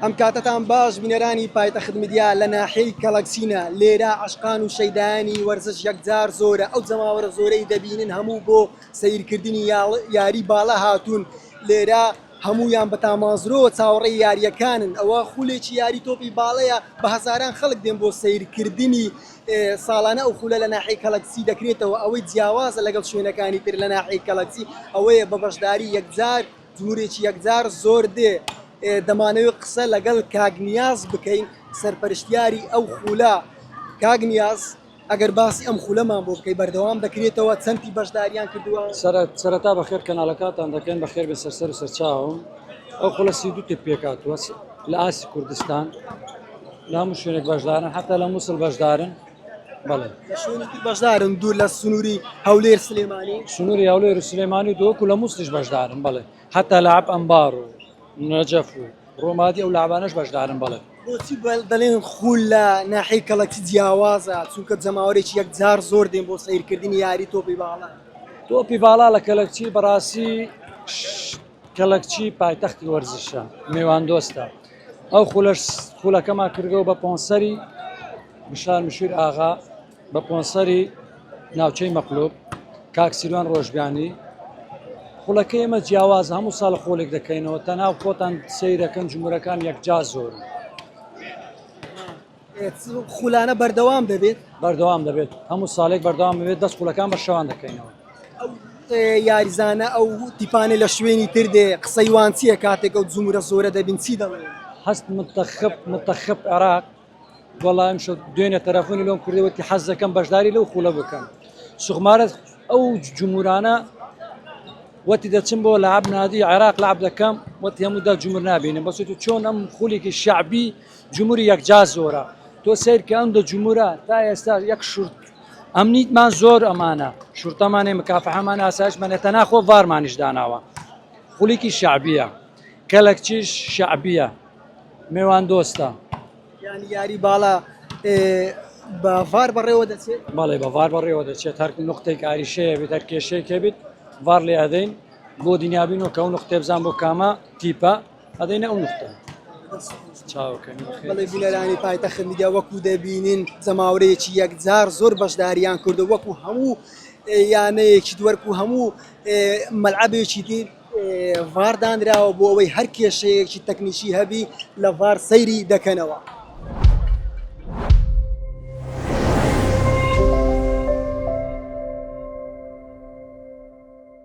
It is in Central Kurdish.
ئەم کاتتان باش بینەرانی پایتەخت میدیا لە ناحیەی کەڵەکسینە لێرە عەشقان و شەیدایانی وەرزش یەکجار زۆرە ئەو جەماوەرە زۆرەی دەبینن هەموو بۆ سەیرکردنی یاری باڵا هاتوون لێرە هەمویان بە تامازرۆ چاوەڕێی یاریەکانن ئەوە خولێکی یاری تۆپی باڵەیە بە هەزاران خەڵک دێن بۆ سەیرکردنی ساڵانە ئەو خولە لە ناحیەی کەڵەکسی دەکرێتەوە ئەوەی جیاوازە لەگەڵ شوێنەکانی تر لە ناحیەی کەڵەکسی ئەوەیە بە بەشداری یەکجار جمهورێکی یەکجار زۆر دێ دەمانەوێت قسە لەگەڵ کاگنیاز بکەین سەرپەرشتیاری ئەو خولە کاگنیاز ئەگەر باسی ئەم خولەمان بۆ بکەی بەردەوام دەکرێتەوە چەندی بەشداریان کردووە سەرەتا بەخێر کەناڵەکاتان دەکەن بەخێر بە سەرسەر و سەرچاوم ئەو خولە سی2 تێ پێکاتوە لە ئاسی کوردستان لە هەموو شوێنێک بەشدارن حتا لە مووسڵ بەشدارن بەڵێ لە شوێنێکی بەشدارن دوور لە سنووری هەولێر سلێمانی سنووری هەولێر و سلێمانی و دۆکو لە مووسڵیش بەشدارن بەڵێ حتا لە عەب ئەمبار و نەجەف و ڕۆمادی ئەو لاوانەش بەشدارن بەڵێ بۆچی دەڵێن خول لە ناحیەی کەڵەکی جیاوازە چونکە جەماوەرێکی یەکجار زۆر دێن بۆ سەیرکردنی یاری تۆپی باڵا تۆپی باڵا لە کەلەکچی بەڕاستی کەلەکچی پایتەختی وەرزشە میوان دۆستە ئەو خولەکەمان کردەوە بە پۆنسەری بشار مشیر ئاغا بە پۆنسەری ناوچەی مەقلوب کاک سیروان ڕۆژگانی خولەکە ئێمە جیاواز هەموو ساڵ خۆلێک دەکەینەوە تەناو خۆتان سەیرەکەن جمهورەکان یەکجار زۆر خولانە بەردەوام دەبێت بەردەوام دەبێت هەموو ساڵێک بەردەوام بێت دەست خولەکان بە شەوان دەکەینەوە یاریزانە ئەو تیپانە لە شوێنی تر دێ قسەی وان چییە کاتێک ئەو جمهورە زۆرە دەبین چی دەڵێن هەست متەخب عێراق وەڵام شە دوێنێ تەرەفۆنی لۆم کردەوەتی حەز دەکەم بەشداری لەو خولە بکەم سوخمارە ئەو جمهورانە وەتی دەچم بۆ لە عەب نادی عێراق لە عەب دەکەم وەتی هەموودا جمهور نابینم بەسێت چۆن ئەم خولێکی شعبی جمهوری یەکجار زۆرە تۆ سیرکە ئەم دە جمهورە تا ئێستا یەک شورت ئەمنیتمان زۆر ئەمانە شورتەمانێ مکافحەمان ئاسایشمان تەناخۆ ڤارمانیش داناوە خولێکی شعبیە کەلەکچیش شعبیە میوان دۆستە یانی یاری باڵا بە ڤار بەڕێوە دەچێت بەڵێ بە ڤار بەڕێوە دەچێت هەر نقطەیەک ئاریشەیە بێت هەر کێشەیەکە بێت ڤار لێ ئەدەین بۆ دنیابینەوە کە ئەو نقطێ بزان بۆ کامە تیپە ئەدەینە ئەو نقطە بەڵێ بینەرانی پایتەخت میدیا وەکو دەبینین جەماوەرەیەکی یەکجار زۆر بەشداریان کردو وەکو هەموو یانەیەکی دووەرکو هەموو مەلعەبێکی تر ڤار دانراوە بۆ ئەوەی هەر کێشەیەکی تەکنیکی هەبی لە ڤار سەیری دەکەنەوە.